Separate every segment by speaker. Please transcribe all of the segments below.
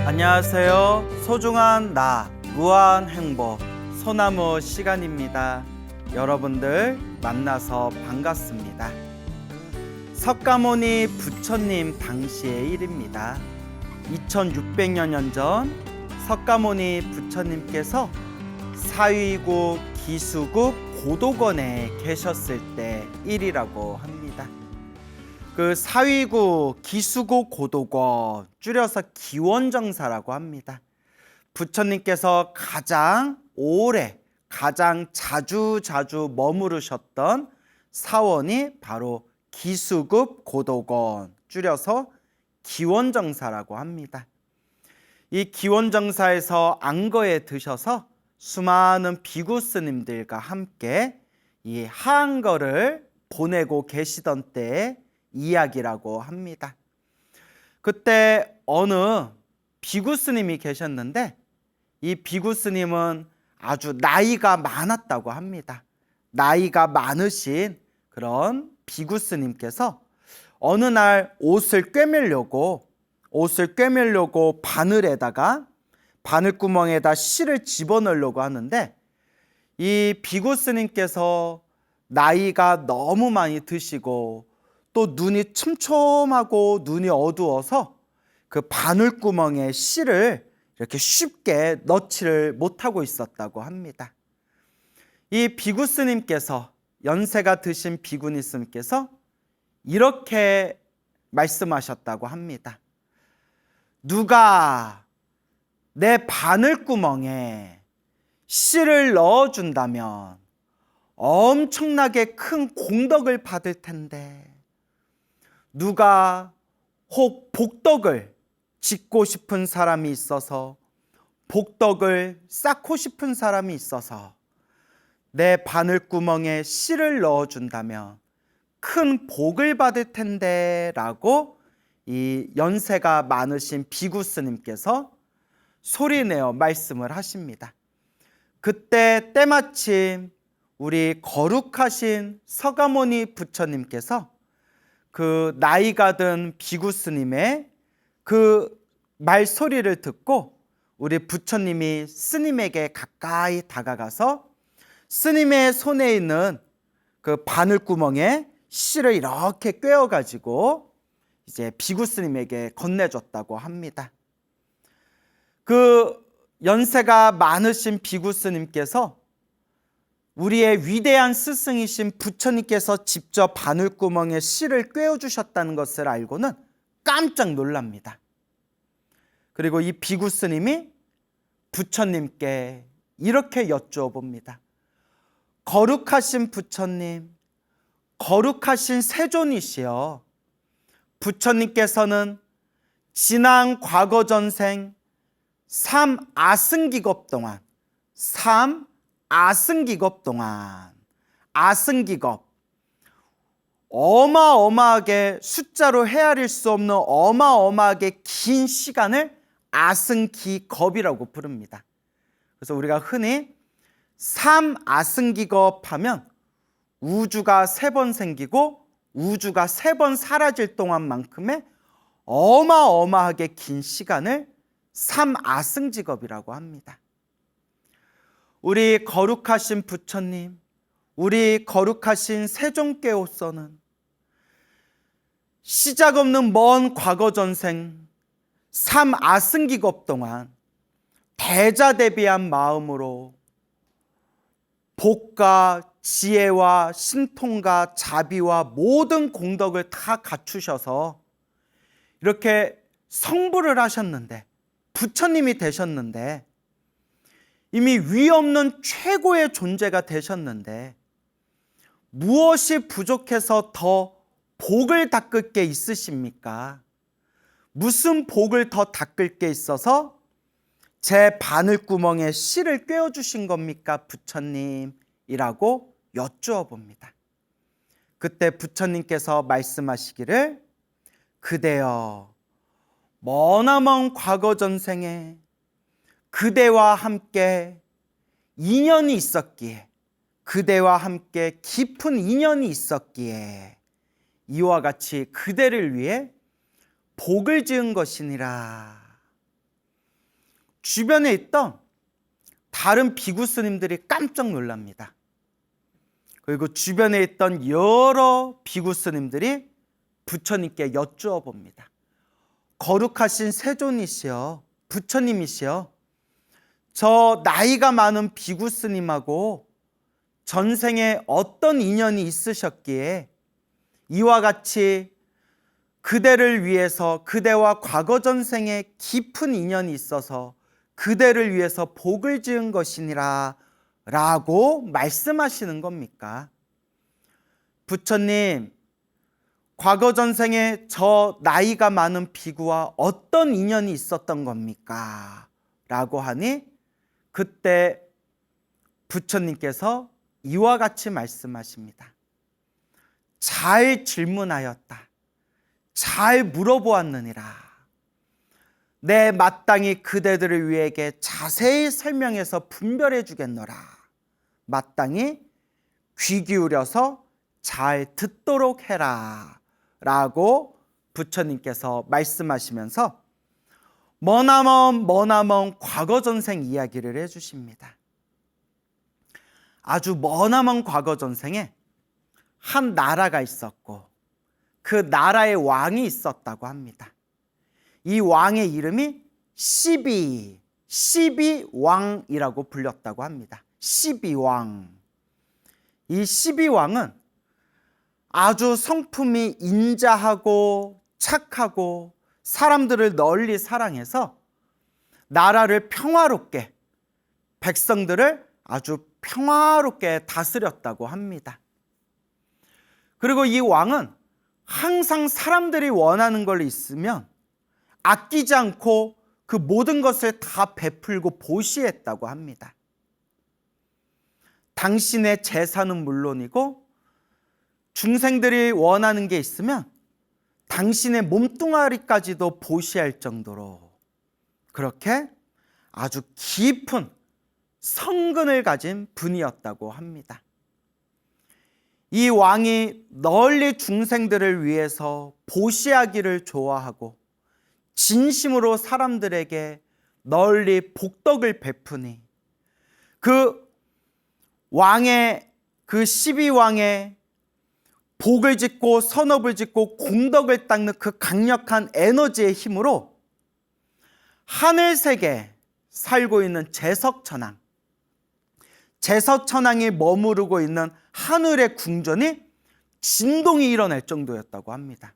Speaker 1: 안녕하세요. 소중한 나, 무한 행복, 소나무 시간입니다. 여러분들 만나서 반갑습니다. 석가모니 부처님 당시의 일입니다. 2600여 년 전 석가모니 부처님께서 사위국 기수국 고도건에 계셨을 때 일이라고 합니다. 그 사위국 기수국 고도건, 줄여서 기원정사라고 합니다. 부처님께서 가장 오래, 가장 자주 머무르셨던 사원이 바로 기수국 고도건, 줄여서 기원정사라고 합니다. 이 기원정사에서 안거에 드셔서 수많은 비구 스님들과 함께 이 하안거를 보내고 계시던 때의 이야기라고 합니다. 그때 어느 비구 스님이 계셨는데 이 비구 스님은 아주 나이가 많았다고 합니다. 나이가 많으신 그런 비구 스님께서 어느 날 옷을 꿰매려고 바늘에다가 바늘구멍에다 실을 집어넣으려고 하는데 이 비구 스님께서 나이가 너무 많이 드시고 또 눈이 촘촘하고 눈이 어두워서 그 바늘구멍에 실을 이렇게 쉽게 넣지를 못하고 있었다고 합니다. 이 비구 스님께서, 연세가 드신 비구니 스님께서 이렇게 말씀하셨다고 합니다. 누가 내 바늘구멍에 실을 넣어준다면 엄청나게 큰 공덕을 받을 텐데, 누가 혹 복덕을 짓고 싶은 사람이 있어서, 복덕을 쌓고 싶은 사람이 있어서 내 바늘구멍에 실을 넣어준다면 큰 복을 받을 텐데 라고 이 연세가 많으신 비구 스님께서 소리내어 말씀을 하십니다. 그때 때마침 우리 거룩하신 석가모니 부처님께서 그 나이가 든 비구 스님의 그 말소리를 듣고 우리 부처님이 스님에게 가까이 다가가서 스님의 손에 있는 그 바늘구멍에 실을 이렇게 꿰어가지고 이제 비구 스님에게 건네줬다고 합니다. 그 연세가 많으신 비구 스님께서 우리의 위대한 스승이신 부처님께서 직접 바늘구멍에 실을 꿰어주셨다는 것을 알고는 깜짝 놀랍니다. 그리고 이 비구 스님이 부처님께 이렇게 여쭈어봅니다. 거룩하신 부처님, 거룩하신 세존이시여, 부처님께서는 지난 과거 전생 삼아승기겁 동안, 아승기겁, 어마어마하게 숫자로 헤아릴 수 없는 어마어마하게 긴 시간을 아승기겁이라고 부릅니다. 그래서 우리가 흔히 삼아승기겁 하면 우주가 3번 생기고 우주가 3번 사라질 동안만큼의 어마어마하게 긴 시간을 삼아승기겁이라고 합니다. 우리 거룩하신 부처님, 우리 거룩하신 세존께로서는 시작 없는 먼 과거 전생 삼아승기겁 동안 대자대비한 마음으로 복과 지혜와 신통과 자비와 모든 공덕을 다 갖추셔서 이렇게 성불을 하셨는데, 부처님이 되셨는데, 이미 위없는 최고의 존재가 되셨는데 무엇이 부족해서 더 복을 닦을 게 있으십니까? 무슨 복을 더 닦을 게 있어서 제 바늘구멍에 실을 꿰어주신 겁니까? 부처님이라고 여쭈어 봅니다. 그때 부처님께서 말씀하시기를 그대여 머나먼 과거 전생에 그대와 함께 인연이 있었기에 그대와 함께 깊은 인연이 있었기에 이와 같이 그대를 위해 복을 지은 것이니라. 주변에 있던 다른 비구 스님들이 깜짝 놀랍니다. 그리고 주변에 있던 여러 비구 스님들이 부처님께 여쭈어 봅니다. 거룩하신 세존이시여, 부처님이시여, 저 나이가 많은 비구 스님하고 전생에 어떤 인연이 있으셨기에 이와 같이 그대를 위해서 그대와 과거 전생에 깊은 인연이 있어서 그대를 위해서 복을 지은 것이니라 라고 말씀하시는 겁니까? 부처님, 과거 전생에 저 나이가 많은 비구와 어떤 인연이 있었던 겁니까? 라고 하니 그때 부처님께서 이와 같이 말씀하십니다. 잘 질문하였다. 잘 물어보았느니라. 내 마땅히 그대들을 위해 자세히 설명해서 분별해 주겠노라. 마땅히 귀 기울여서 잘 듣도록 해라 라고 부처님께서 말씀하시면서 머나먼 과거 전생 이야기를 해주십니다. 아주 머나먼 과거 전생에 한 나라가 있었고 그 나라의 왕이 있었다고 합니다. 이 왕의 이름이 시비왕이라고 불렸다고 합니다. 시비왕. 이 시비왕은 아주 성품이 인자하고 착하고 사람들을 널리 사랑해서 나라를 평화롭게, 백성들을 아주 평화롭게 다스렸다고 합니다. 그리고 이 왕은 항상 사람들이 원하는 걸 있으면 아끼지 않고 그 모든 것을 다 베풀고 보시했다고 합니다. 당신의 재산은 물론이고 중생들이 원하는 게 있으면 당신의 몸뚱아리까지도 보시할 정도로 그렇게 아주 깊은 성근을 가진 분이었다고 합니다. 이 왕이 널리 중생들을 위해서 보시하기를 좋아하고 진심으로 사람들에게 널리 복덕을 베푸니 그 왕의 그 시비왕의 복을 짓고 선업을 짓고 공덕을 닦는 그 강력한 에너지의 힘으로 하늘세계에 살고 있는 제석천왕, 제석천왕이 머무르고 있는 하늘의 궁전이 진동이 일어날 정도였다고 합니다.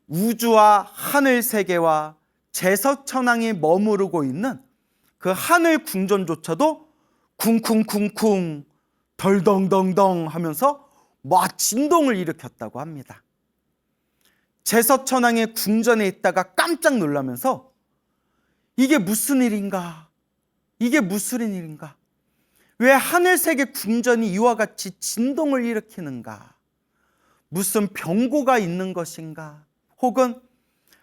Speaker 1: 우주와 하늘세계와 제석천왕이 머무르고 있는 그 하늘 궁전조차도 쿵쿵쿵쿵 덜덩덩덩 하면서 막 진동을 일으켰다고 합니다. 제석천왕의 궁전에 있다가 깜짝 놀라면서 이게 무슨 일인가? 이게 무슨 일인가? 왜 하늘세계 궁전이 이와 같이 진동을 일으키는가? 무슨 병고가 있는 것인가? 혹은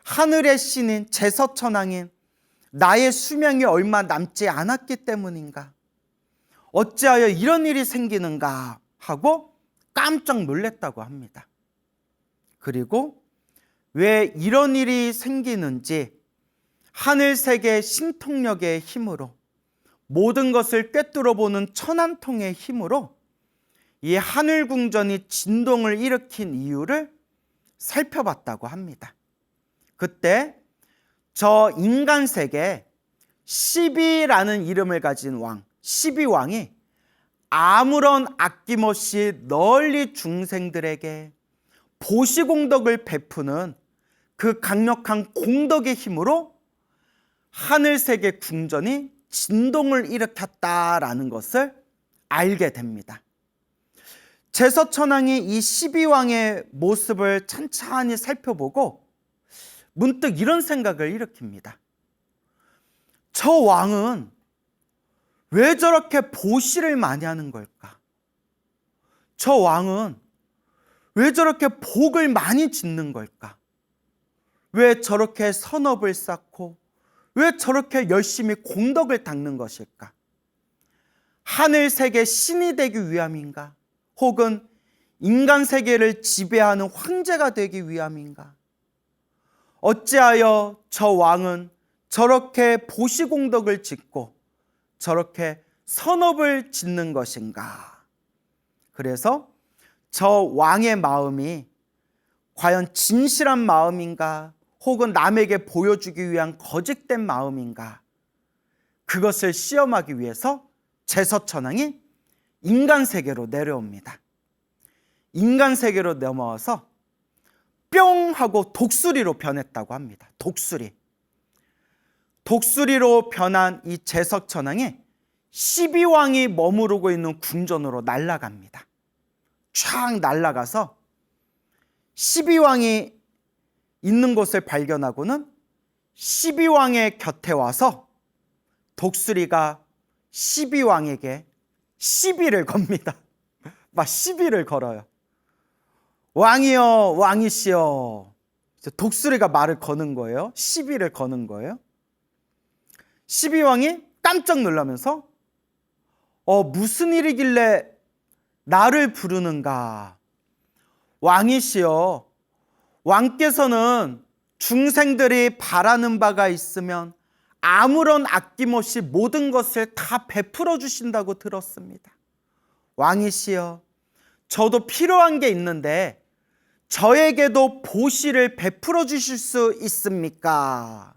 Speaker 1: 하늘의 신인 제석천왕인 나의 수명이 얼마 남지 않았기 때문인가? 어찌하여 이런 일이 생기는가 하고 깜짝 놀랐다고 합니다. 그리고 왜 이런 일이 생기는지 하늘세계 신통력의 힘으로 모든 것을 꿰뚫어보는 천안통의 힘으로 이 하늘궁전이 진동을 일으킨 이유를 살펴봤다고 합니다. 그때 저 인간세계에 시비라는 이름을 가진 왕, 시비왕이 아무런 아낌없이 널리 중생들에게 보시공덕을 베푸는 그 강력한 공덕의 힘으로 하늘세계 궁전이 진동을 일으켰다라는 것을 알게 됩니다. 제석천왕이 이 시비왕의 모습을 찬찬히 살펴보고 문득 이런 생각을 일으킵니다. 저 왕은 왜 저렇게 보시를 많이 하는 걸까? 저 왕은 왜 저렇게 복을 많이 짓는 걸까? 왜 저렇게 선업을 쌓고 왜 저렇게 열심히 공덕을 닦는 것일까? 하늘 세계 신이 되기 위함인가? 혹은 인간 세계를 지배하는 황제가 되기 위함인가? 어찌하여 저 왕은 저렇게 보시공덕을 짓고 저렇게 선업을 짓는 것인가? 그래서 저 왕의 마음이 과연 진실한 마음인가? 혹은 남에게 보여주기 위한 거짓된 마음인가? 그것을 시험하기 위해서 제서천왕이 인간 세계로 내려옵니다. 인간 세계로 넘어와서 뿅 하고 독수리로 변했다고 합니다. 독수리로 변한 이 제석천왕이 12왕이 머무르고 있는 궁전으로 날아갑니다. 쫙 날아가서 12왕이 있는 곳을 발견하고는 12왕의 곁에 와서 독수리가 12왕에게 시비를 겁니다. 막 시비를 걸어요. 왕이여, 왕이시여. 독수리가 말을 거는 거예요. 시비를 거는 거예요. 12왕이 깜짝 놀라면서 무슨 일이길래 나를 부르는가? 왕이시여, 왕께서는 중생들이 바라는 바가 있으면 아무런 아낌없이 모든 것을 다 베풀어 주신다고 들었습니다. 왕이시여, 저도 필요한 게 있는데 저에게도 보시를 베풀어 주실 수 있습니까?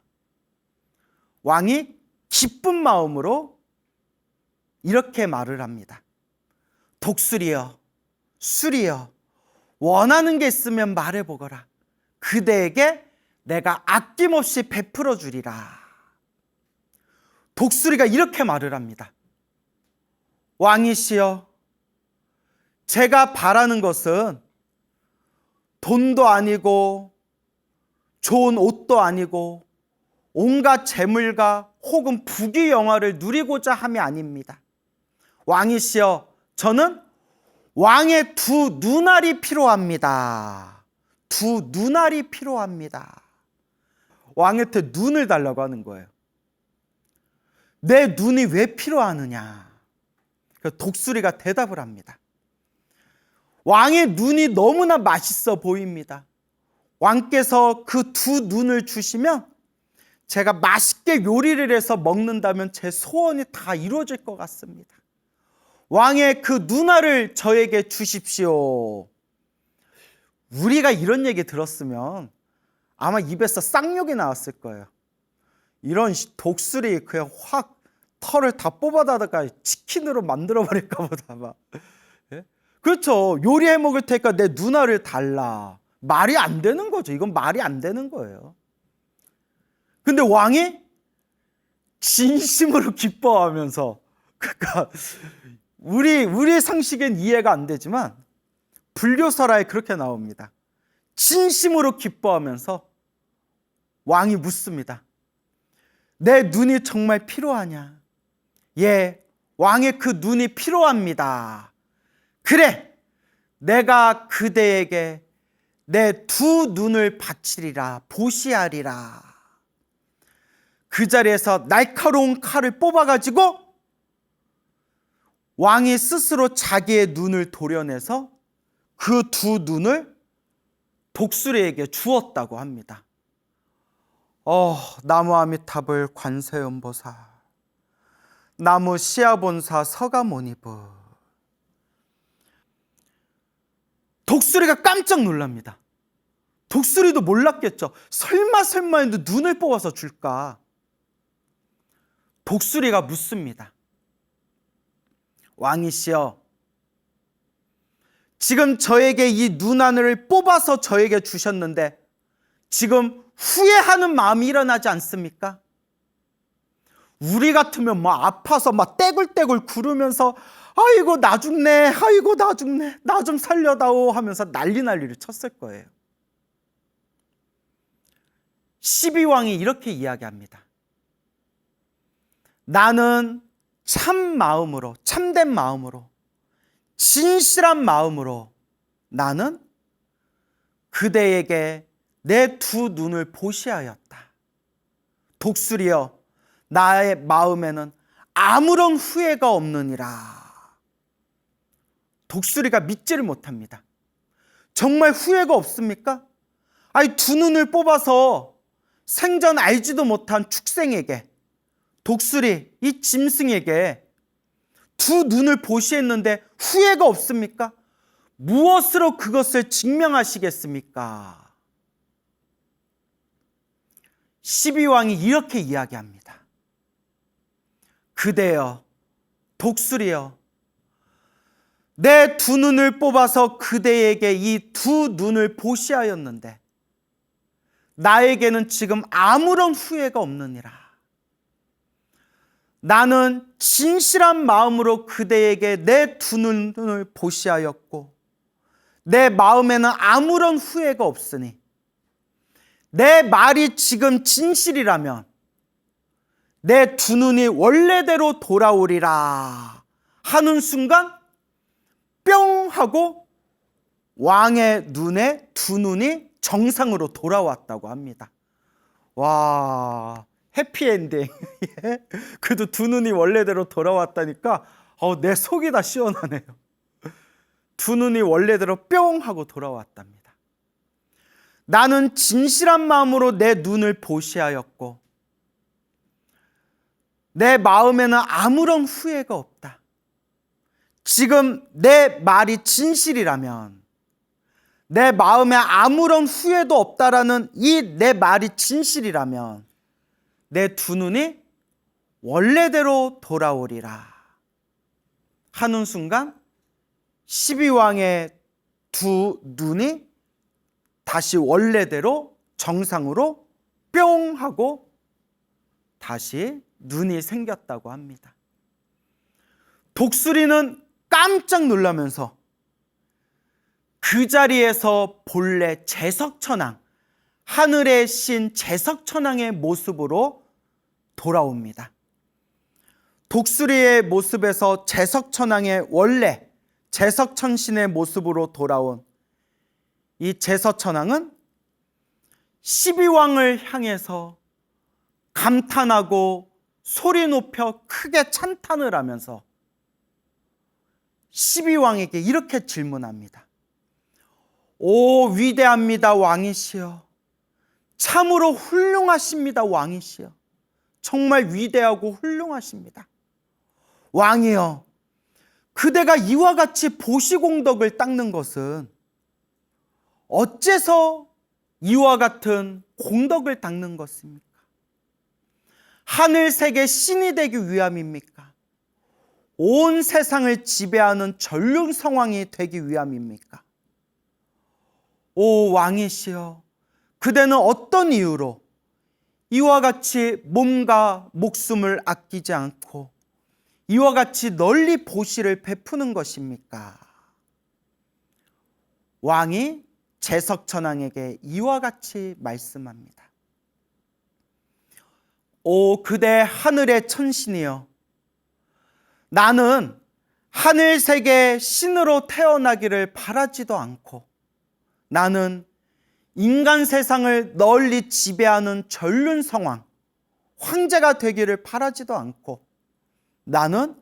Speaker 1: 왕이 기쁜 마음으로 이렇게 말을 합니다. 독수리여, 수리여, 원하는 게 있으면 말해보거라. 그대에게 내가 아낌없이 베풀어 주리라. 독수리가 이렇게 말을 합니다. 왕이시여, 제가 바라는 것은 돈도 아니고 좋은 옷도 아니고 온갖 재물과 혹은 부귀영화를 누리고자 함이 아닙니다. 왕이시여, 저는 왕의 두 눈알이 필요합니다. 두 눈알이 필요합니다. 왕한테 눈을 달라고 하는 거예요. 내 눈이 왜 필요하느냐? 독수리가 대답을 합니다. 왕의 눈이 너무나 맛있어 보입니다. 왕께서 그 두 눈을 주시면 제가 맛있게 요리를 해서 먹는다면 제 소원이 다 이루어질 것 같습니다. 왕의 그 눈알을 저에게 주십시오. 우리가 이런 얘기 들었으면 아마 입에서 쌍욕이 나왔을 거예요. 이런 독수리 그냥 확 털을 다 뽑아다가 치킨으로 만들어버릴까 보다 막. 예? 그렇죠. 요리해 먹을 테니까 내 눈알을 달라. 말이 안 되는 거죠. 이건 말이 안 되는 거예요. 근데 왕이 진심으로 기뻐하면서, 그러니까 우리 상식엔 이해가 안 되지만 불교설화에 그렇게 나옵니다. 진심으로 기뻐하면서 왕이 묻습니다. 내 눈이 정말 필요하냐? 예, 왕의 그 눈이 필요합니다. 그래, 내가 그대에게 내 두 눈을 바치리라, 보시하리라. 그 자리에서 날카로운 칼을 뽑아가지고 왕이 스스로 자기의 눈을 도려내서 그 두 눈을 독수리에게 주었다고 합니다. 나무 아미타불 관세음보살, 나무 시아본사 서가모니부. 독수리가 깜짝 놀랍니다. 독수리도 몰랐겠죠. 설마 했는데 눈을 뽑아서 줄까? 독수리가 묻습니다. 왕이시여, 지금 저에게 이 눈하늘을 뽑아서 저에게 주셨는데 지금 후회하는 마음이 일어나지 않습니까? 우리 같으면 막 아파서 막 떼굴떼굴 구르면서 아이고 나 죽네, 아이고 나 죽네, 나 좀 살려다오 하면서 난리를 쳤을 거예요. 12왕이 이렇게 이야기합니다. 나는 참 마음으로, 참된 마음으로, 진실한 마음으로 나는 그대에게 내 두 눈을 보시하였다. 독수리여, 나의 마음에는 아무런 후회가 없느니라. 독수리가 믿지를 못합니다. 정말 후회가 없습니까? 아니, 두 눈을 뽑아서 생전 알지도 못한 축생에게, 독수리, 이 짐승에게 두 눈을 보시했는데 후회가 없습니까? 무엇으로 그것을 증명하시겠습니까? 12왕이 이렇게 이야기합니다. 그대여, 독수리여, 내 두 눈을 뽑아서 그대에게 이 두 눈을 보시하였는데 나에게는 지금 아무런 후회가 없느니라. 나는 진실한 마음으로 그대에게 내 두 눈을 보시하였고 내 마음에는 아무런 후회가 없으니 내 말이 지금 진실이라면 내 두 눈이 원래대로 돌아오리라 하는 순간 뿅 하고 왕의 눈에 두 눈이 정상으로 돌아왔다고 합니다. 와, 해피엔딩. 그래도 두 눈이 원래대로 돌아왔다니까 내 속이 다 시원하네요. 두 눈이 원래대로 뿅 하고 돌아왔답니다. 나는 진실한 마음으로 내 눈을 보시하였고 내 마음에는 아무런 후회가 없다. 지금 내 말이 진실이라면 내 마음에 아무런 후회도 없다라는 이 내 말이 진실이라면 내 두 눈이 원래대로 돌아오리라 하는 순간 12왕의 두 눈이 다시 원래대로 정상으로 뿅 하고 다시 눈이 생겼다고 합니다. 독수리는 깜짝 놀라면서 그 자리에서 본래 제석천왕, 하늘의 신 제석천왕의 모습으로 돌아옵니다. 독수리의 모습에서 제석천왕의 원래 제석천신의 모습으로 돌아온 이 제석천왕은 12왕을 향해서 감탄하고 소리 높여 크게 찬탄을 하면서 12왕에게 이렇게 질문합니다. 오, 위대합니다, 왕이시여. 참으로 훌륭하십니다, 왕이시여. 정말 위대하고 훌륭하십니다. 왕이여, 그대가 이와 같이 보시공덕을 닦는 것은 어째서 이와 같은 공덕을 닦는 것입니까? 하늘색의 신이 되기 위함입니까? 온 세상을 지배하는 전륜성왕이 되기 위함입니까? 오 왕이시여, 그대는 어떤 이유로 이와 같이 몸과 목숨을 아끼지 않고 이와 같이 널리 보시를 베푸는 것입니까? 왕이 제석천왕에게 이와 같이 말씀합니다. 오 그대 하늘의 천신이여, 나는 하늘색의 신으로 태어나기를 바라지도 않고 나는 인간 세상을 널리 지배하는 전륜성왕, 황제가 되기를 바라지도 않고 나는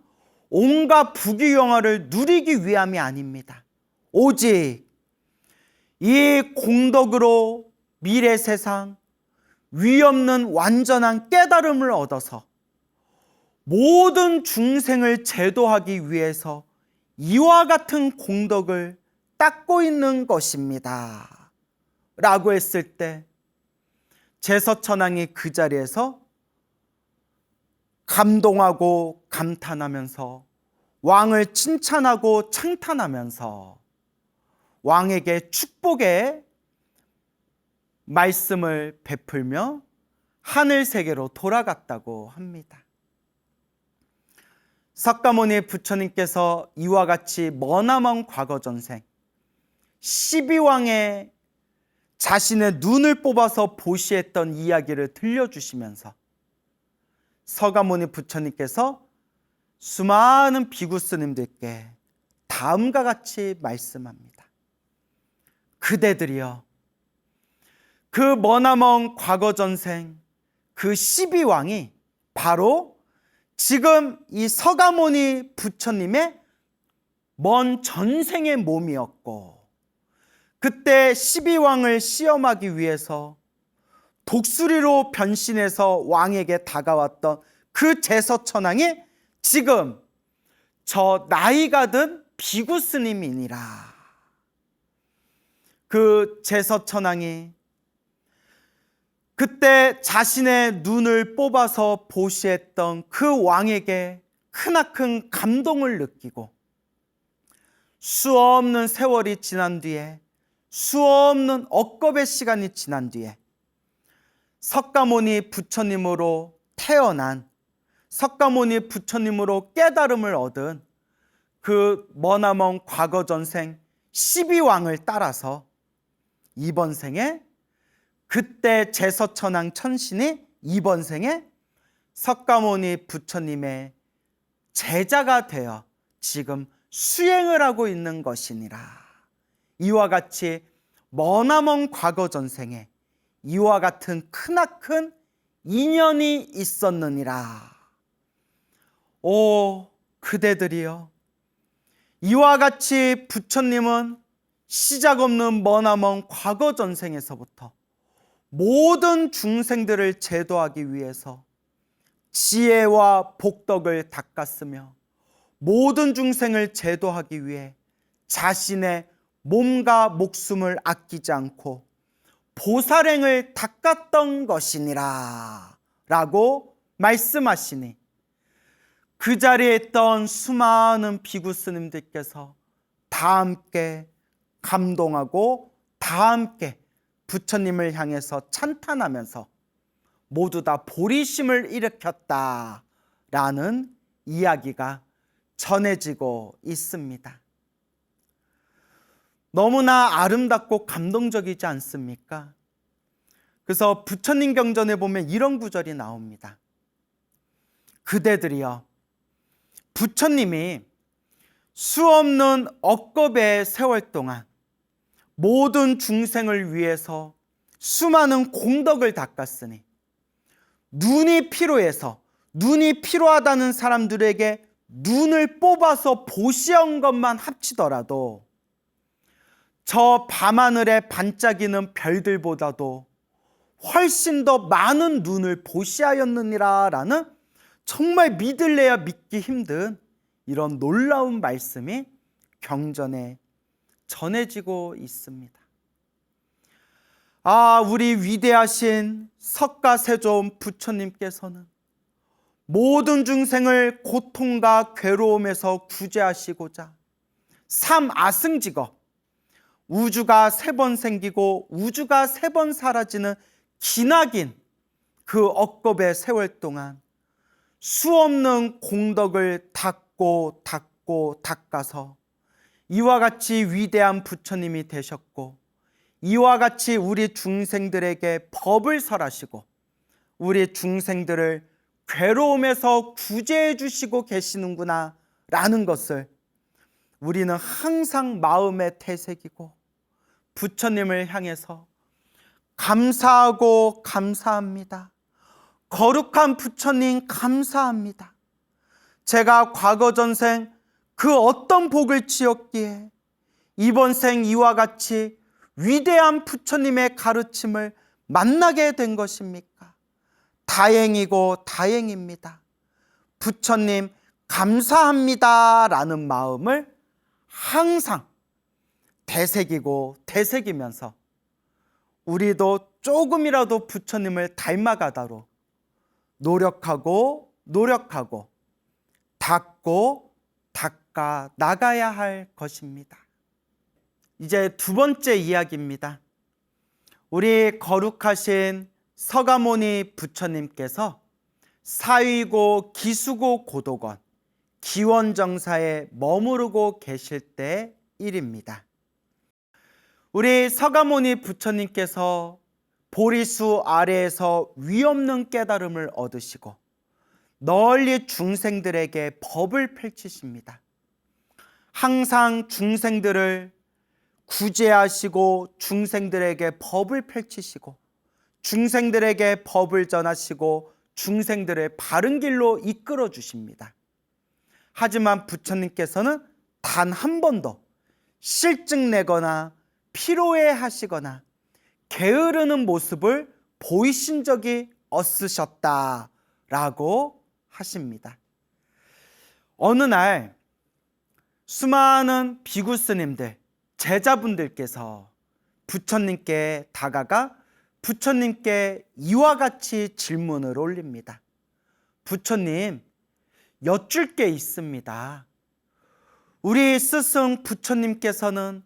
Speaker 1: 온갖 부귀영화를 누리기 위함이 아닙니다. 오직 이 공덕으로 미래 세상 위없는 완전한 깨달음을 얻어서 모든 중생을 제도하기 위해서 이와 같은 공덕을 닦고 있는 것입니다 라고 했을 때 제석천왕이 그 자리에서 감동하고 감탄하면서 왕을 칭찬하고 창탄하면서 왕에게 축복의 말씀을 베풀며 하늘세계로 돌아갔다고 합니다. 석가모니 부처님께서 이와 같이 머나먼 과거 전생 12왕의 자신의 눈을 뽑아서 보시했던 이야기를 들려주시면서 서가모니 부처님께서 수많은 비구스님들께 다음과 같이 말씀합니다. 그대들이여, 그 머나먼 과거 전생 그 12왕이 바로 지금 이 서가모니 부처님의 먼 전생의 몸이었고, 그때 12왕을 시험하기 위해서 독수리로 변신해서 왕에게 다가왔던 그 제서천왕이 지금 저 나이가 든 비구스님이니라. 그 제서천왕이 그때 자신의 눈을 뽑아서 보시했던 그 왕에게 크나큰 감동을 느끼고, 수없는 세월이 지난 뒤에, 수없는 억겁의 시간이 지난 뒤에 석가모니 부처님으로 태어난, 석가모니 부처님으로 깨달음을 얻은 그 머나먼 과거 전생 12왕을 따라서 이번 생에, 그때 제서천왕 천신이 이번 생에 석가모니 부처님의 제자가 되어 지금 수행을 하고 있는 것이니라. 이와 같이 머나먼 과거 전생에 이와 같은 크나큰 인연이 있었느니라. 오 그대들이여, 이와 같이 부처님은 시작 없는 머나먼 과거 전생에서부터 모든 중생들을 제도하기 위해서 지혜와 복덕을 닦았으며, 모든 중생을 제도하기 위해 자신의 몸과 목숨을 아끼지 않고 보살행을 닦았던 것이니라 라고 말씀하시니, 그 자리에 있던 수많은 비구스님들께서 다 함께 감동하고 다 함께 부처님을 향해서 찬탄하면서 모두 다 보리심을 일으켰다라는 이야기가 전해지고 있습니다. 너무나 아름답고 감동적이지 않습니까? 그래서 부처님 경전에 보면 이런 구절이 나옵니다. 그대들이여, 부처님이 수없는 억겁의 세월 동안 모든 중생을 위해서 수많은 공덕을 닦았으니, 눈이 필요해서, 눈이 필요하다는 사람들에게 눈을 뽑아서 보시한 것만 합치더라도 저 밤하늘에 반짝이는 별들보다도 훨씬 더 많은 눈을 보시하였느니라 라는, 정말 믿을래야 믿기 힘든 이런 놀라운 말씀이 경전에 전해지고 있습니다. 우리 위대하신 석가세존 부처님께서는 모든 중생을 고통과 괴로움에서 구제하시고자 삼아승직업, 우주가 3번 생기고 우주가 3번 사라지는 기나긴 그 억겁의 세월 동안 수없는 공덕을 닦고 닦아서 이와 같이 위대한 부처님이 되셨고, 이와 같이 우리 중생들에게 법을 설하시고 우리 중생들을 괴로움에서 구제해 주시고 계시는구나 라는 것을 우리는 항상 마음에 되새기고 부처님을 향해서 감사하고 감사합니다. 거룩한 부처님 감사합니다. 제가 과거 전생 그 어떤 복을 지었기에 이번 생 이와 같이 위대한 부처님의 가르침을 만나게 된 것입니까? 다행이고 다행입니다. 부처님 감사합니다 라는 마음을 항상 되새기고 되새기면서 우리도 조금이라도 부처님을 닮아가다로 노력하고 닦고 닦아 나가야 할 것입니다. 이제 두 번째 이야기입니다. 우리 거룩하신 서가모니 부처님께서 사위고 기수고 고도건 기원정사에 머무르고 계실 때 일입니다. 우리 서가모니 부처님께서 보리수 아래에서 위없는 깨달음을 얻으시고 널리 중생들에게 법을 펼치십니다. 항상 중생들을 구제하시고 중생들에게 법을 펼치시고 중생들에게 법을 전하시고 중생들을 바른 길로 이끌어 주십니다. 하지만 부처님께서는 단 한 번도 실증 내거나 피로해 하시거나 게으르는 모습을 보이신 적이 없으셨다라고 하십니다. 어느 날 수많은 비구 스님들, 제자분들께서 부처님께 다가가 부처님께 이와 같이 질문을 올립니다. 부처님, 여쭐 게 있습니다. 우리 스승 부처님께서는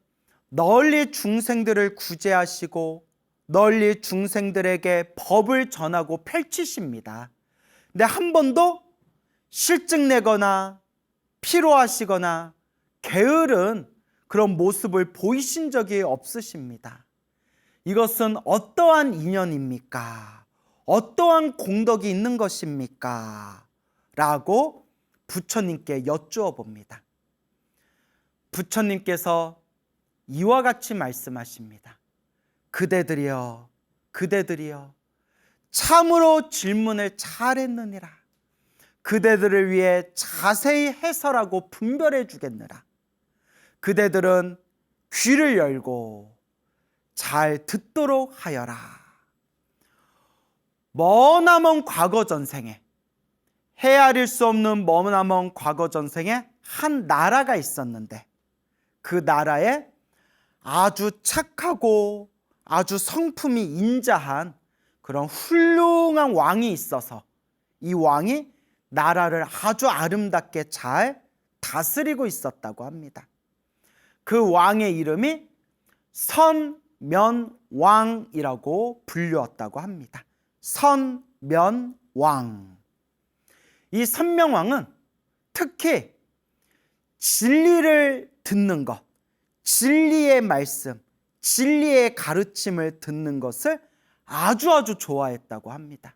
Speaker 1: 널리 중생들을 구제하시고 널리 중생들에게 법을 전하고 펼치십니다. 근데 한 번도 실증 내거나 피로하시거나 게으른 그런 모습을 보이신 적이 없으십니다. 이것은 어떠한 인연입니까? 어떠한 공덕이 있는 것입니까? 라고 부처님께 여쭈어 봅니다. 부처님께서 이와 같이 말씀하십니다. 그대들이여, 그대들이여, 참으로 질문을 잘했느니라. 그대들을 위해 자세히 해설하고 분별해 주겠느라. 그대들은 귀를 열고 잘 듣도록 하여라. 머나먼 과거 전생에, 헤아릴 수 없는 머나먼 과거 전생에 한 나라가 있었는데 그 나라에 아주 착하고 아주 성품이 인자한 그런 훌륭한 왕이 있어서 이 왕이 나라를 아주 아름답게 잘 다스리고 있었다고 합니다. 그 왕의 이름이 선면왕이라고 불렸다고 합니다. 선면왕. 이 선면왕은 특히 진리를 듣는 것, 진리의 말씀, 진리의 가르침을 듣는 것을 아주 좋아했다고 합니다.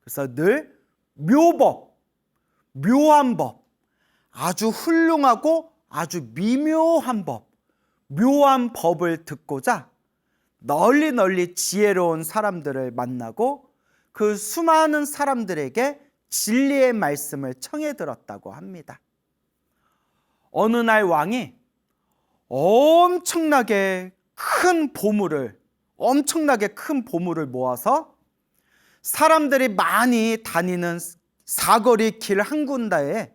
Speaker 1: 그래서 늘 묘법, 묘한 법, 아주 훌륭하고 아주 미묘한 법, 묘한 법을 듣고자 널리 지혜로운 사람들을 만나고 그 수많은 사람들에게 진리의 말씀을 청해 들었다고 합니다. 어느 날 왕이 엄청나게 큰 보물을 모아서 사람들이 많이 다니는 사거리 길 한 군데에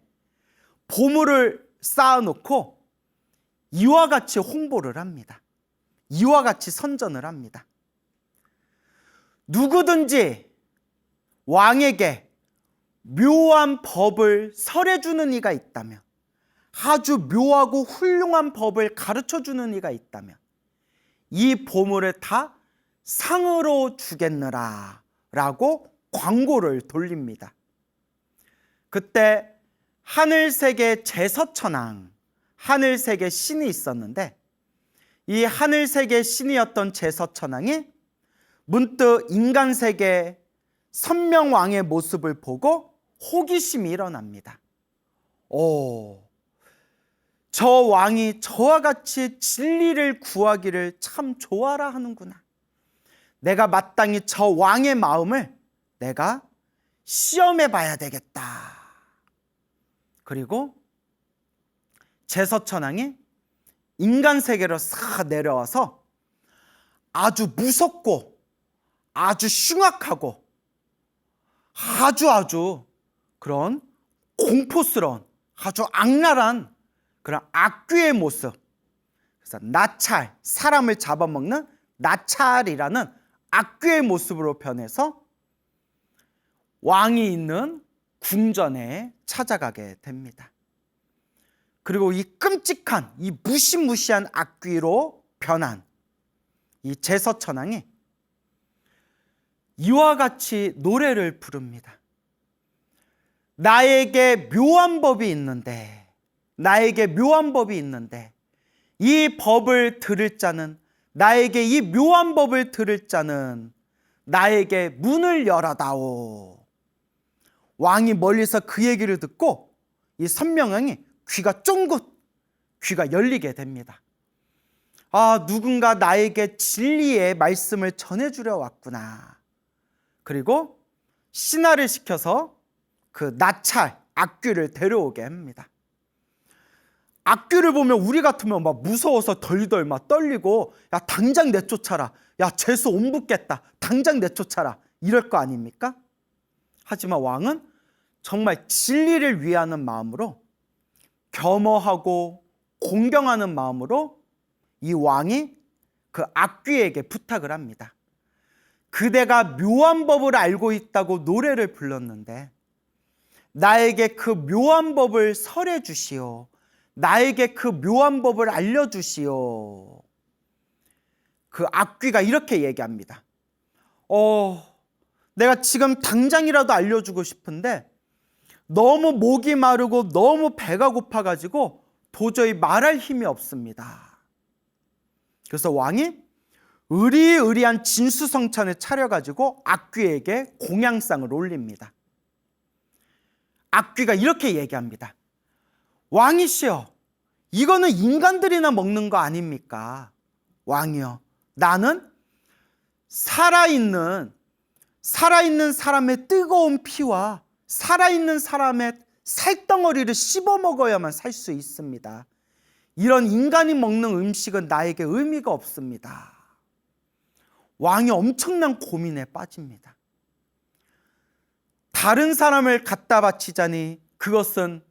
Speaker 1: 보물을 쌓아놓고 이와 같이 홍보를 합니다. 이와 같이 선전을 합니다. 누구든지 왕에게 묘한 법을 설해주는 이가 있다면, 아주 묘하고 훌륭한 법을 가르쳐주는 이가 있다면 이 보물을 다 상으로 주겠느라 라고 광고를 돌립니다. 그때 하늘색의 제서천왕, 하늘색의 신이 있었는데 이 하늘색의 신이었던 제서천왕이 문득 인간색의 선명왕의 모습을 보고 호기심이 일어납니다. 저 왕이 저와 같이 진리를 구하기를 참 좋아라 하는구나. 내가 마땅히 저 왕의 마음을 내가 시험해 봐야 되겠다. 그리고 제서천왕이 인간 세계로 싹 내려와서 아주 무섭고 아주 흉악하고 아주 그런 공포스러운 아주 악랄한 그런 악귀의 모습, 그래서 나찰, 사람을 잡아먹는 나찰이라는 악귀의 모습으로 변해서 왕이 있는 궁전에 찾아가게 됩니다. 그리고 이 끔찍한, 이 무시무시한 악귀로 변한 이 제서천왕이 이와 같이 노래를 부릅니다. 나에게 묘한 법이 있는데 이 법을 들을 자는, 나에게 이 묘한 법을 들을 자는 나에게 문을 열어다오. 왕이 멀리서 그 얘기를 듣고 이 선명왕이 귀가 쫑긋, 귀가 열리게 됩니다. 아, 누군가 나에게 진리의 말씀을 전해주려 왔구나. 그리고 신하를 시켜서 그 나찰 악귀를 데려오게 합니다. 악귀를 보면 우리 같으면 막 무서워서 덜덜 막 떨리고, 야 당장 내쫓아라, 야 죄수 옴붙겠다, 당장 내쫓아라, 이럴 거 아닙니까? 하지만 왕은 정말 진리를 위하는 마음으로, 겸허하고 공경하는 마음으로 이 왕이 그 악귀에게 부탁을 합니다. 그대가 묘한 법을 알고 있다고 노래를 불렀는데 나에게 그 묘한 법을 설해 주시오. 나에게 그 묘한 법을 알려주시오. 그 악귀가 이렇게 얘기합니다. 내가 지금 당장이라도 알려주고 싶은데 너무 목이 마르고 너무 배가 고파가지고 도저히 말할 힘이 없습니다. 그래서 왕이 의리의리한 진수성찬을 차려가지고 악귀에게 공양상을 올립니다. 악귀가 이렇게 얘기합니다. 왕이시여, 이거는 인간들이나 먹는 거 아닙니까? 왕이여, 나는 살아있는 사람의 뜨거운 피와 살아있는 사람의 살덩어리를 씹어 먹어야만 살 수 있습니다. 이런 인간이 먹는 음식은 나에게 의미가 없습니다. 왕이 엄청난 고민에 빠집니다. 다른 사람을 갖다 바치자니 그것은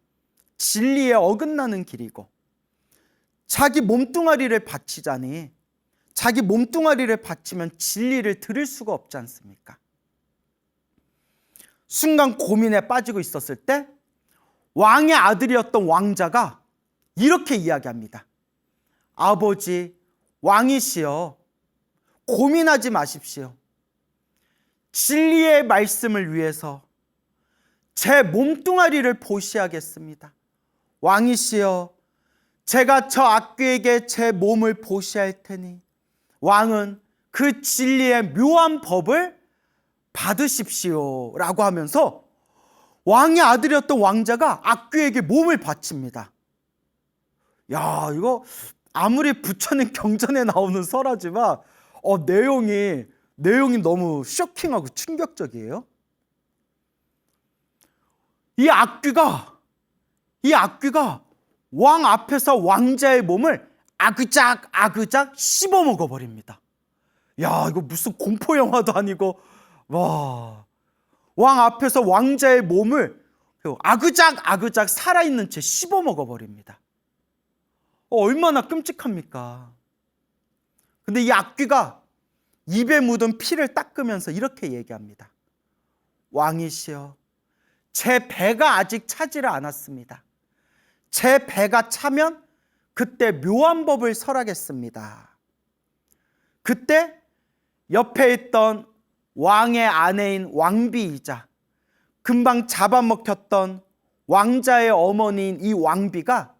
Speaker 1: 진리에 어긋나는 길이고, 자기 몸뚱아리를 바치자니 자기 몸뚱아리를 바치면 진리를 들을 수가 없지 않습니까? 순간 고민에 빠지고 있었을 때 왕의 아들이었던 왕자가 이렇게 이야기합니다. 아버지, 왕이시여, 고민하지 마십시오. 진리의 말씀을 위해서 제 몸뚱아리를 보시하겠습니다. 왕이시여, 제가 저 악귀에게 제 몸을 보시할 테니 왕은 그 진리의 묘한 법을 받으십시오 라고 하면서 왕의 아들이었던 왕자가 악귀에게 몸을 바칩니다. 야, 이거 아무리 부처님 경전에 나오는 설화지만 내용이 너무 쇼킹하고 충격적이에요. 이 악귀가 왕 앞에서 왕자의 몸을 아그작 씹어 먹어버립니다. 야, 이거 무슨 공포 영화도 아니고, 와, 왕 앞에서 왕자의 몸을 아그작 살아있는 채 씹어 먹어버립니다. 얼마나 끔찍합니까? 근데 이 악귀가 입에 묻은 피를 닦으면서 이렇게 얘기합니다. 왕이시여, 제 배가 아직 차지를 않았습니다. 제 배가 차면 그때 묘한 법을 설하겠습니다. 그때 옆에 있던 왕의 아내인 왕비이자 금방 잡아먹혔던 왕자의 어머니인 이 왕비가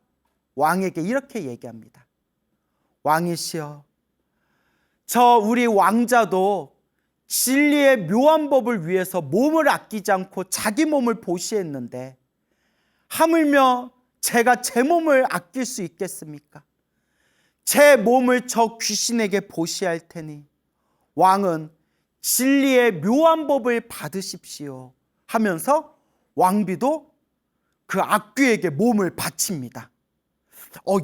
Speaker 1: 왕에게 이렇게 얘기합니다. 왕이시여, 저 우리 왕자도 진리의 묘한 법을 위해서 몸을 아끼지 않고 자기 몸을 보시했는데 하물며 제가 제 몸을 아낄 수 있겠습니까? 제 몸을 저 귀신에게 보시할 테니 왕은 진리의 묘한 법을 받으십시오 하면서 왕비도 그 악귀에게 몸을 바칩니다.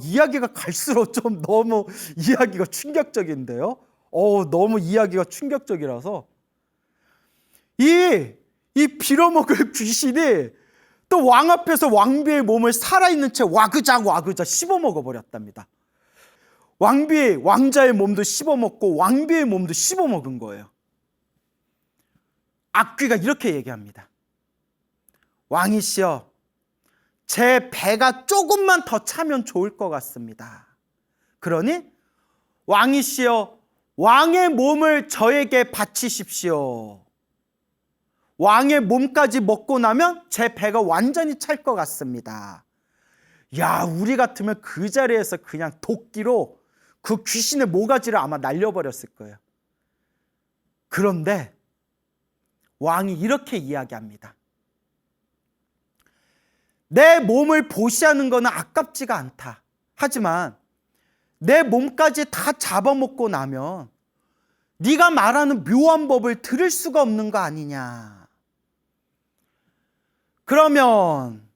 Speaker 1: 이야기가 갈수록 좀 너무 이야기가 충격적인데요. 너무 이야기가 충격적이라서 이 빌어먹을 귀신이 또 왕 앞에서 왕비의 몸을 살아있는 채 와그작 씹어먹어 버렸답니다. 왕자의 몸도 씹어먹고 왕비의 몸도 씹어먹은 거예요. 악귀가 이렇게 얘기합니다. 왕이시여, 제 배가 조금만 더 차면 좋을 것 같습니다. 그러니 왕이시여, 왕의 몸을 저에게 바치십시오. 왕의 몸까지 먹고 나면 제 배가 완전히 찰 것 같습니다. 야, 우리 같으면 그 자리에서 그냥 도끼로 그 귀신의 모가지를 아마 날려버렸을 거예요. 그런데 왕이 이렇게 이야기합니다. 내 몸을 보시하는 것은 아깝지가 않다. 하지만 내 몸까지 다 잡아먹고 나면 네가 말하는 묘한 법을 들을 수가 없는 거 아니냐. 그러면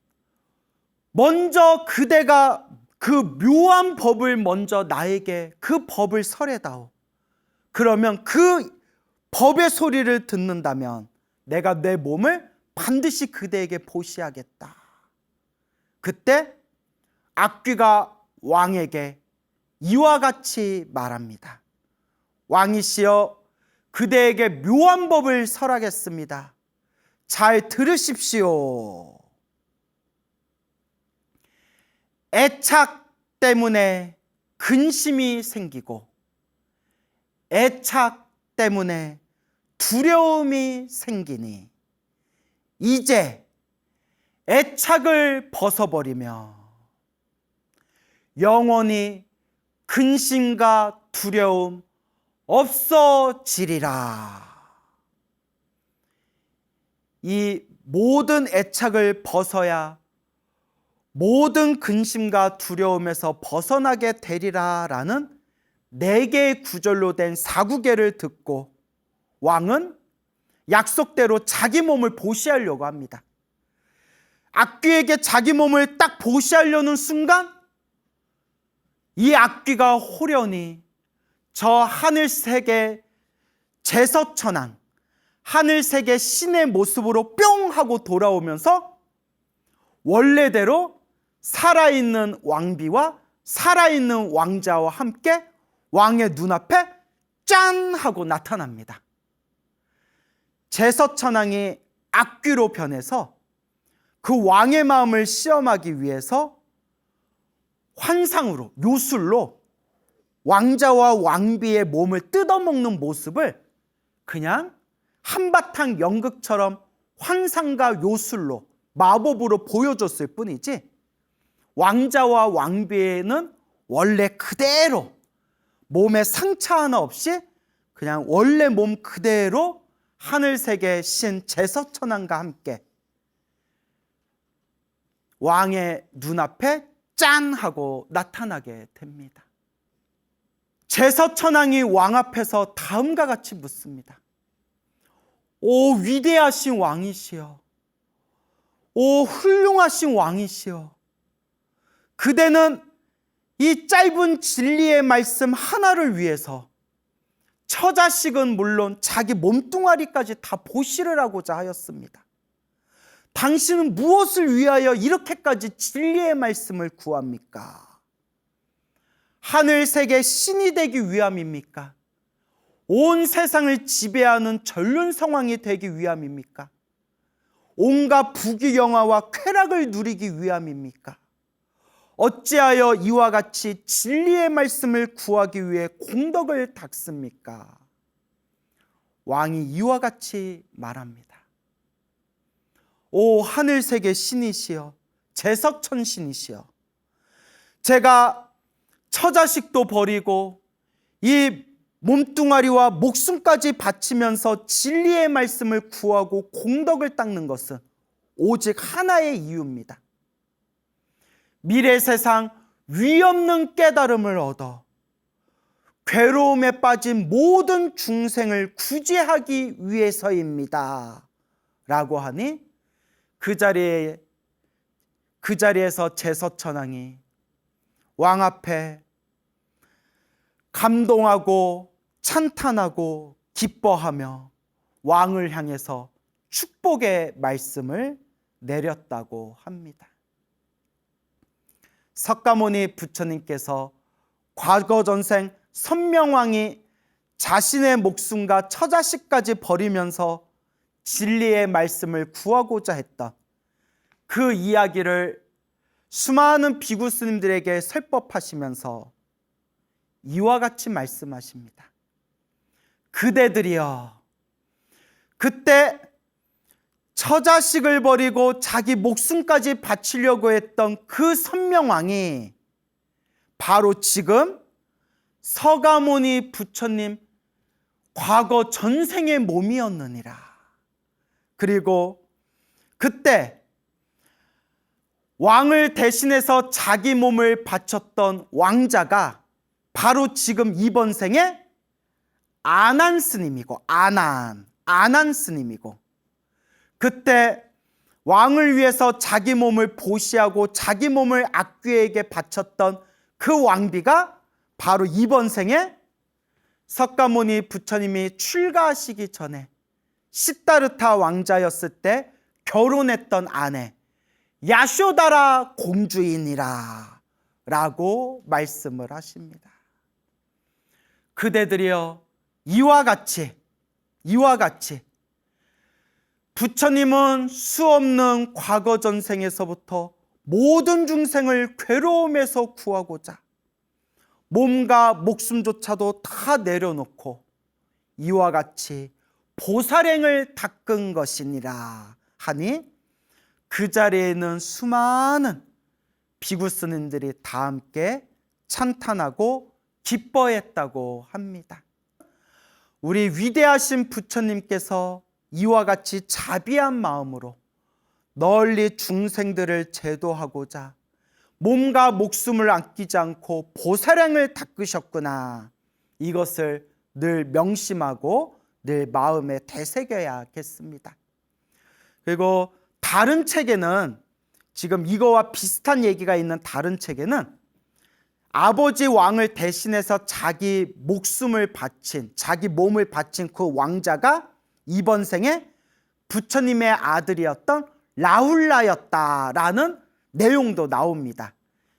Speaker 1: 먼저 그대가 그 묘한 법을 먼저 나에게 그 법을 설해다오. 그러면 그 법의 소리를 듣는다면 내가 내 몸을 반드시 그대에게 보시하겠다. 그때 악귀가 왕에게 이와 같이 말합니다. 왕이시여, 그대에게 묘한 법을 설하겠습니다. 잘 들으십시오. 애착 때문에 근심이 생기고 애착 때문에 두려움이 생기니 이제 애착을 벗어버리며 영원히 근심과 두려움 없어지리라. 이 모든 애착을 벗어야 모든 근심과 두려움에서 벗어나게 되리라 라는 4개의 구절로 된 사구계를 듣고 왕은 약속대로 자기 몸을 보시하려고 합니다. 악귀에게 자기 몸을 딱 보시하려는 순간 이 악귀가 호련히 저 하늘색의 제서천왕, 하늘색의 신의 모습으로 뿅 하고 돌아오면서 원래대로 살아있는 왕비와 살아있는 왕자와 함께 왕의 눈앞에 짠 하고 나타납니다. 제서천왕이 악귀로 변해서 그 왕의 마음을 시험하기 위해서 환상으로, 요술로 왕자와 왕비의 몸을 뜯어먹는 모습을 그냥 한바탕 연극처럼 환상과 요술로, 마법으로 보여줬을 뿐이지 왕자와 왕비는 원래 그대로 몸에 상처 하나 없이 그냥 원래 몸 그대로 하늘색의 신 제서천왕과 함께 왕의 눈앞에 짠 하고 나타나게 됩니다. 제서천왕이 왕 앞에서 다음과 같이 묻습니다. 오 위대하신 왕이시여, 오 훌륭하신 왕이시여, 그대는 이 짧은 진리의 말씀 하나를 위해서 처자식은 물론 자기 몸뚱아리까지 다 보시를 하고자 하였습니다. 당신은 무엇을 위하여 이렇게까지 진리의 말씀을 구합니까? 하늘색의 신이 되기 위함입니까? 온 세상을 지배하는 전륜 성왕이 되기 위함입니까? 온갖 부귀영화와 쾌락을 누리기 위함입니까? 어찌하여 이와 같이 진리의 말씀을 구하기 위해 공덕을 닦습니까? 왕이 이와 같이 말합니다. 오 하늘색의 신이시여, 제석천신이시여, 제가 처자식도 버리고 이 몸뚱아리와 목숨까지 바치면서 진리의 말씀을 구하고 공덕을 닦는 것은 오직 하나의 이유입니다. 미래 세상 위없는 깨달음을 얻어 괴로움에 빠진 모든 중생을 구제하기 위해서입니다 라고 하니 그 자리에서 제서천왕이 왕 앞에 감동하고 찬탄하고 기뻐하며 왕을 향해서 축복의 말씀을 내렸다고 합니다. 석가모니 부처님께서 과거 전생 선명왕이 자신의 목숨과 처자식까지 버리면서 진리의 말씀을 구하고자 했던 그 이야기를 수많은 비구 스님들에게 설법하시면서 이와 같이 말씀하십니다. 그대들이여, 그때 처자식을 버리고 자기 목숨까지 바치려고 했던 그 선명왕이 바로 지금 서가모니 부처님 과거 전생의 몸이었느니라. 그리고 그때 왕을 대신해서 자기 몸을 바쳤던 왕자가 바로 지금 이번 생에 아난 스님이고, 아난 스님이고, 그때 왕을 위해서 자기 몸을 보시하고 자기 몸을 악귀에게 바쳤던 그 왕비가 바로 이번 생에 석가모니 부처님이 출가하시기 전에 시다르타 왕자였을 때 결혼했던 아내 야쇼다라 공주이니라 라고 말씀을 하십니다. 그대들이여, 이와 같이 부처님은 수없는 과거 전생에서부터 모든 중생을 괴로움에서 구하고자 몸과 목숨조차도 다 내려놓고 이와 같이 보살행을 닦은 것이니라 하니, 그 자리에는 수많은 비구 스님들이 다 함께 찬탄하고 기뻐했다고 합니다. 우리 위대하신 부처님께서 이와 같이 자비한 마음으로 널리 중생들을 제도하고자 몸과 목숨을 아끼지 않고 보살행을 닦으셨구나, 이것을 늘 명심하고 늘 마음에 되새겨야겠습니다. 그리고 다른 책에는, 지금 이거와 비슷한 얘기가 있는 다른 책에는 아버지 왕을 대신해서 자기 목숨을 바친, 자기 몸을 바친 그 왕자가 이번 생에 부처님의 아들이었던 라훌라였다라는 내용도 나옵니다.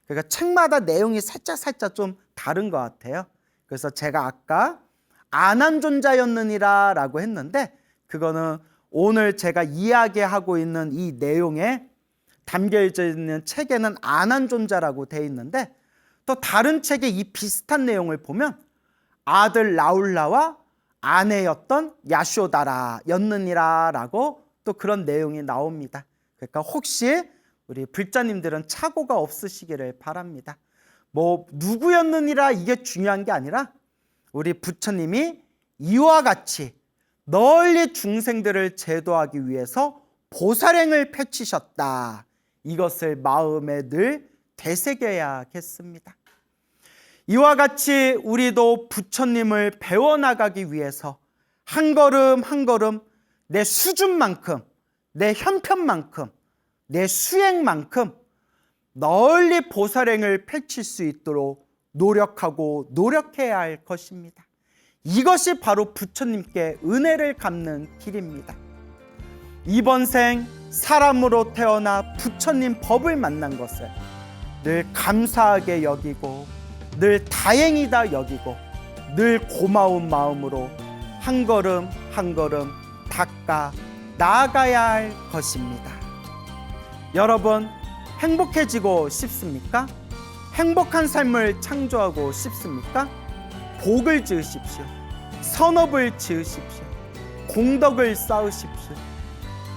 Speaker 1: 그러니까 책마다 내용이 살짝 좀 다른 것 같아요. 그래서 제가 아까 아난존자였느니라 라고 했는데, 그거는 오늘 제가 이야기하고 있는 이 내용에 담겨져 있는 책에는 아난존자라고 되어 있는데, 또 다른 책에 이 비슷한 내용을 보면 아들 라울라와 아내였던 야쇼다라였느니라 라고 또 그런 내용이 나옵니다. 그러니까 혹시 우리 불자님들은 착오가 없으시기를 바랍니다. 뭐 누구였느니라 이게 중요한 게 아니라 우리 부처님이 이와 같이 널리 중생들을 제도하기 위해서 보살행을 펼치셨다, 이것을 마음에 늘 되새겨야겠습니다. 이와 같이 우리도 부처님을 배워나가기 위해서 한 걸음 한 걸음 내 수준만큼, 내 형편만큼, 내 수행만큼 널리 보살행을 펼칠 수 있도록 노력하고 노력해야 할 것입니다. 이것이 바로 부처님께 은혜를 갚는 길입니다. 이번 생 사람으로 태어나 부처님 법을 만난 것을 늘 감사하게 여기고 늘 다행이다 여기고 늘 고마운 마음으로 한 걸음 한 걸음 닦아 나아가야 할 것입니다. 여러분, 행복해지고 싶습니까? 행복한 삶을 창조하고 싶습니까? 복을 지으십시오. 선업을 지으십시오. 공덕을 쌓으십시오.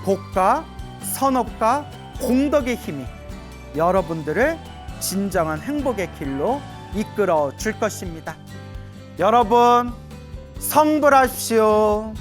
Speaker 1: 복과 선업과 공덕의 힘이 여러분들을 진정한 행복의 길로 이끌어 줄 것입니다. 여러분, 성불하십시오.